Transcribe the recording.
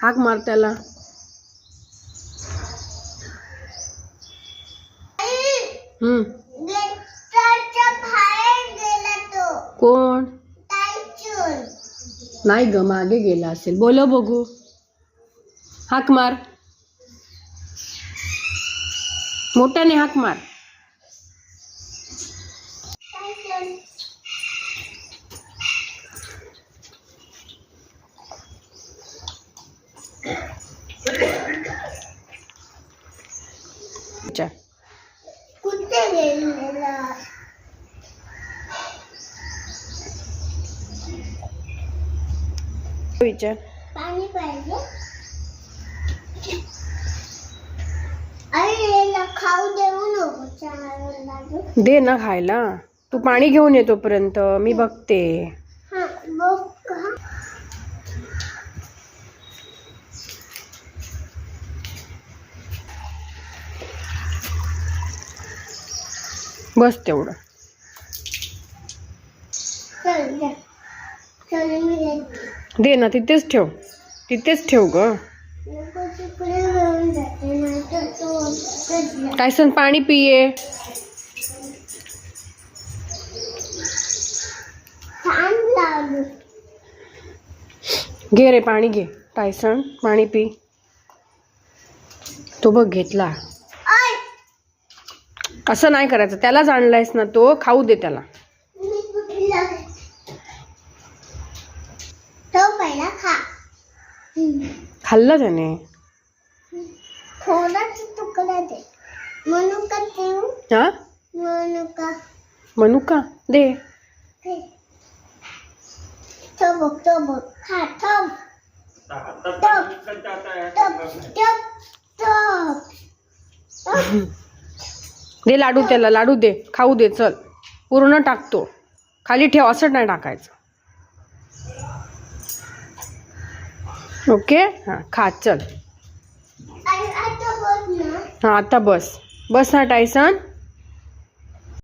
हाक मार त्याला. कोण? नाही ग, मागे गेला असेल. बोलो बघू. हाक मार, मोठ्याने हाक मार. कुठे गेलेला? विचार. पाणी पाहिजे. अरे खाऊ देऊ नको. दे ना खायला. तू पाणी घेऊन ये तोपर्यंत मी बघते. बस तेवढं. दे ना, तिथेच ठेव, तिथेच ठेव ग. टायसन पाणी पिये. घे रे पाणी घे. टायसन पाणी पी. तो बघ घेतला. असं नाही करायचं. त्यालाच आणलायस ना, तो खाऊ दे त्याला. खाल्लं त्याने. थोडाच तुकडा दे. मनुका देऊ. हा, मनुका. मनुका दे. तो बघ खा. टप दे लाडू त्याला. लाडू दे, खाऊ दे. चल, पूर्ण टाकतो. खाली ठेव, असं नाही टाकायचं. ओके. हां खा. चल. आता बस ना. हां आता बस. बस ना टायसन.